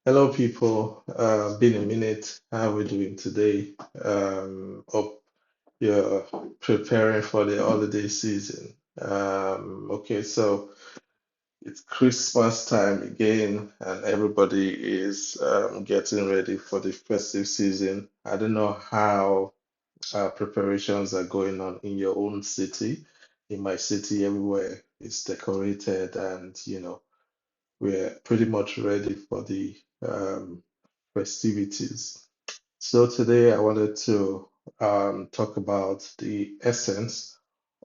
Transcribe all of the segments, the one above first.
Hello, people. Been a minute. How are we doing today? Hope you're preparing for the holiday season. Okay, so it's Christmas time again, and everybody is getting ready for the festive season. I don't know how preparations are going on in your own city. In my city, everywhere is decorated, and we're pretty much ready for the festivities. So today I wanted to talk about the essence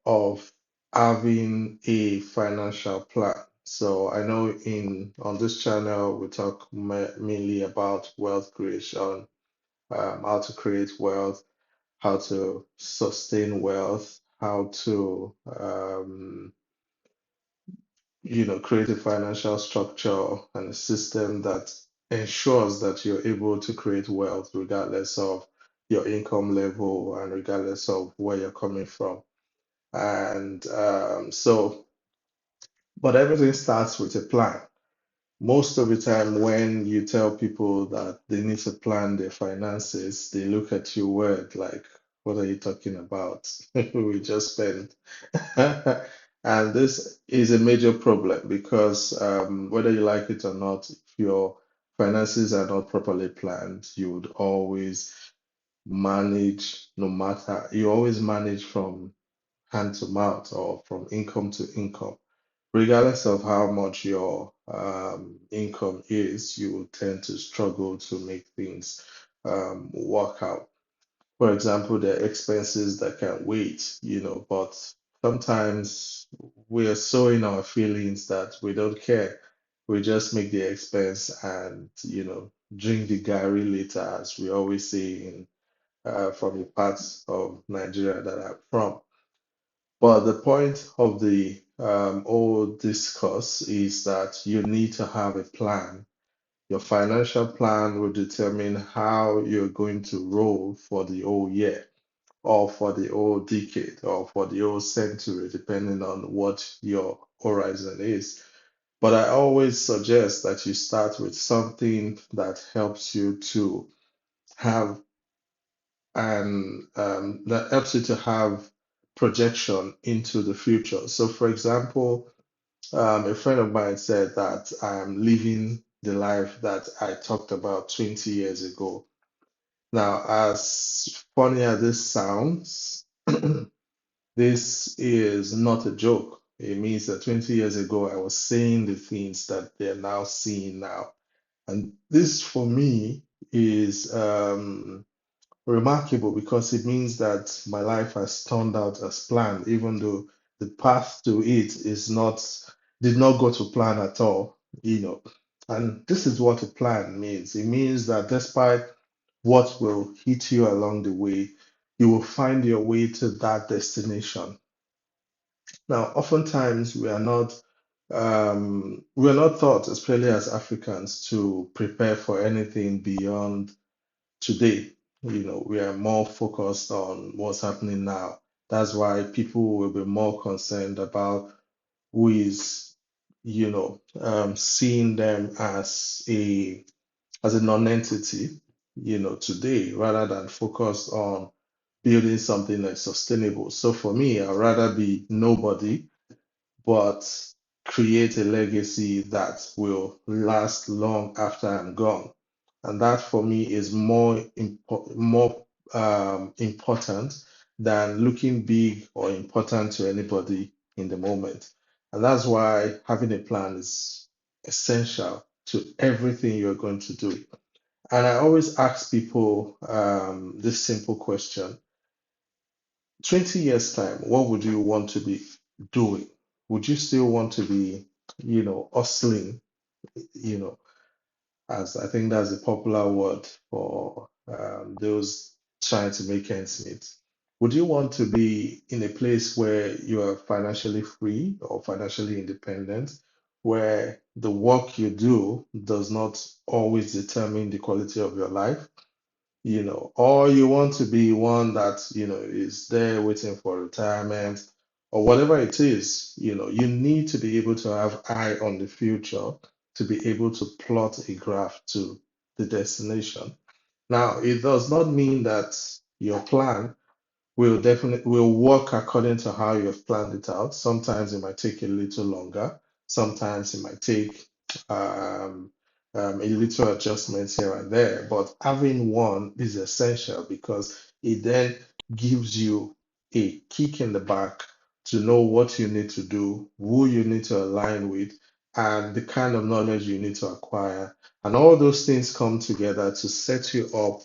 of having a financial plan. So I know in on this channel we talk mainly about wealth creation, how to create wealth, how to sustain wealth, how to create a financial structure and a system that ensures that you're able to create wealth regardless of your income level and regardless of where you're coming from. And but everything starts with a plan. Most of the time, when you tell people that they need to plan their finances, they look at your word like, what are you talking about? We just spent. And this is a major problem because whether you like it or not, if your finances are not properly planned, you would always manage, no matter, you always manage from hand to mouth or from income to income. Regardless of how much your income is, you will tend to struggle to make things work out. For example, there are expenses that can wait, but sometimes we are so in our feelings that we don't care. We just make the expense and, drink the Gary later, as we always say in from the parts of Nigeria that I'm from. But the point of the whole discourse is that you need to have a plan. Your financial plan will determine how you're going to roll for the whole year, or for the whole decade, or for the whole century, depending on what your horizon is. But I always suggest that you start with something that helps you to have that helps you to have projection into the future. So, for example, a friend of mine said that I am living the life that I talked about 20 years ago. Now, as funny as this sounds, this is not a joke. It means that 20 years ago, I was saying the things that they're now seeing now. And this, for me, is remarkable because it means that my life has turned out as planned, even though the path to it did not go to plan at all, you know. And this is what a plan means. It means that despite what will hit you along the way, you will find your way to that destination. Now, oftentimes we are not taught, especially as Africans, to prepare for anything beyond today. We are more focused on what's happening now. That's why people will be more concerned about who is, seeing them as a non-entity, today, rather than focus on building something that's sustainable. So for me, I'd rather be nobody, but create a legacy that will last long after I'm gone. And that for me is more important than looking big or important to anybody in the moment. And that's why having a plan is essential to everything you're going to do. And I always ask people this simple question: 20 years time, what would you want to be doing? Would you still want to be, hustling, you know, as I think that's a popular word for those trying to make ends meet? Would you want to be in a place where you are financially free or financially independent, where the work you do does not always determine the quality of your life? Or you want to be one that, is there waiting for retirement or whatever it is, you need to be able to have eye on the future to be able to plot a graph to the destination. Now, it does not mean that your plan will work according to how you have planned it out. Sometimes it might take a little longer. Sometimes it might take um, a little adjustments here and there. But having one is essential because it then gives you a kick in the back to know what you need to do, who you need to align with, and the kind of knowledge you need to acquire. And all those things come together to set you up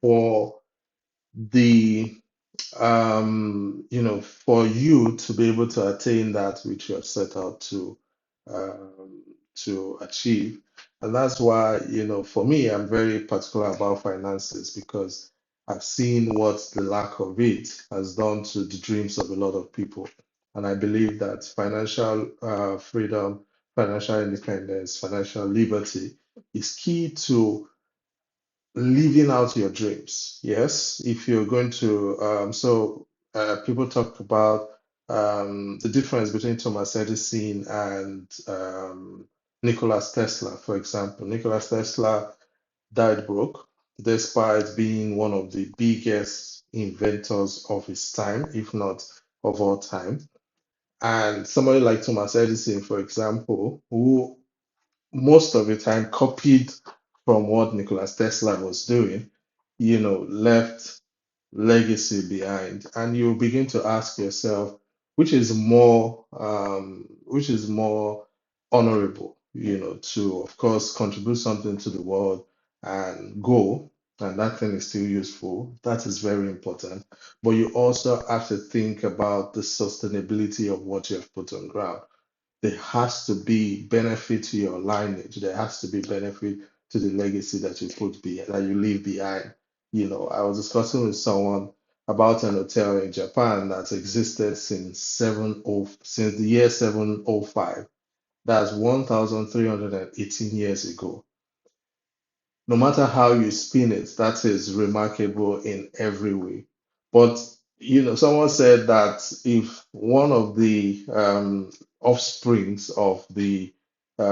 for the for you to be able to attain that which you have set out um, to achieve. And that's why, for me, I'm very particular about finances because I've seen what the lack of it has done to the dreams of a lot of people. And I believe that financial freedom, financial independence, financial liberty is key to living out your dreams. Yes, if you're going to, people talk about the difference between Thomas Edison and Nikola Tesla, for example. Nikola Tesla died broke, despite being one of the biggest inventors of his time, if not of all time. And somebody like Thomas Edison, for example, who most of the time copied from what Nikola Tesla was doing, left legacy behind. And you begin to ask yourself, which is more honorable, to of course contribute something to the world and go, and that thing is still useful. That is very important. But you also have to think about the sustainability of what you have put on ground. There has to be benefit to your lineage. There has to be benefit to the legacy that you that you leave behind. I was discussing with someone about an hotel in Japan that's existed since the year 705. That's 1,318 years ago. No matter how you spin it, that is remarkable in every way. But someone said that if one of the offsprings of the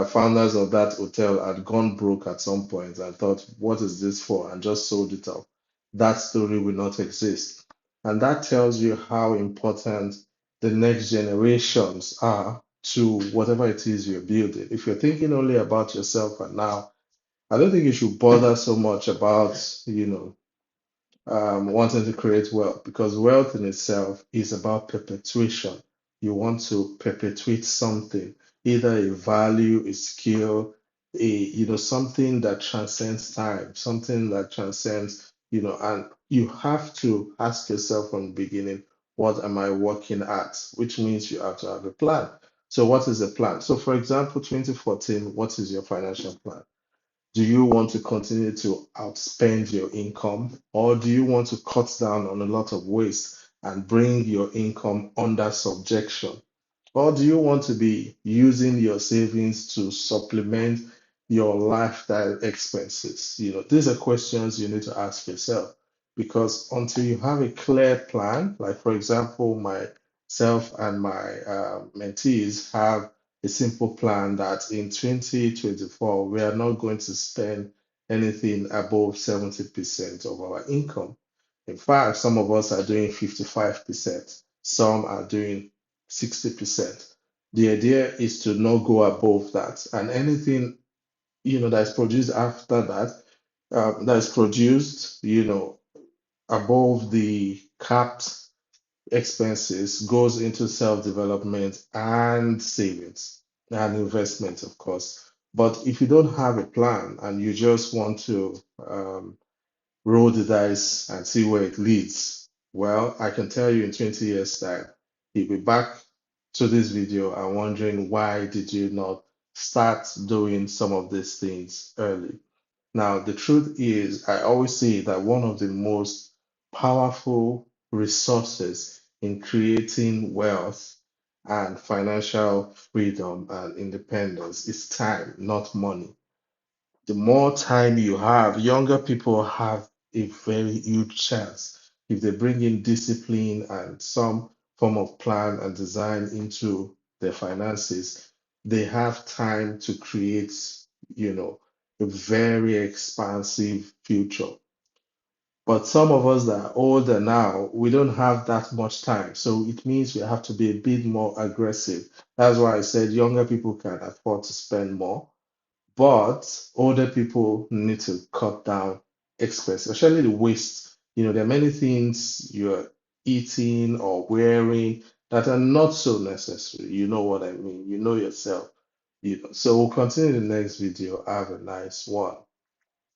founders of that hotel had gone broke at some point and thought, what is this for? And just sold it off, that story will not exist. And that tells you how important the next generations are to whatever it is you're building. If you're thinking only about yourself and now, I don't think you should bother so much about, wanting to create wealth because wealth in itself is about perpetuation. You want to perpetuate something, either a value, a skill, something that transcends time, something that transcends, and you have to ask yourself from the beginning, what am I working at? Which means you have to have a plan. So, what is the plan? So, for example, 2014, what is your financial plan? Do you want to continue to outspend your income, or do you want to cut down on a lot of waste and bring your income under subjection? Or do you want to be using your savings to supplement your lifestyle expenses? These are questions you need to ask yourself because until you have a clear plan, like for example, myself and my mentees have a simple plan that in 2024, we are not going to spend anything above 70% of our income. In fact, some of us are doing 55%, some are doing 60%. The idea is to not go above that. And anything, that is produced after that, that is produced, above the capped expenses goes into self-development and savings and investment, of course. But if you don't have a plan and you just want to roll the dice and see where it leads, well, I can tell you in 20 years' time, you'll be back to this video and wondering why did you not start doing some of these things early. Now, the truth is, I always say that one of the most powerful resources in creating wealth and financial freedom and independence is time, not money. The more time you have, younger people have a very huge chance if they bring in discipline and some form of plan and design into their finances. they have time to create, you know, a very expansive future. But some of us that are older now, we don't have that much time. So it means we have to be a bit more aggressive. That's why I said younger people can afford to spend more, but older people need to cut down expense, especially the waste. You know, there are many things you're eating or wearing that are not so necessary. You know what I mean? You know yourself. You know. So we'll continue the next video. Have a nice one.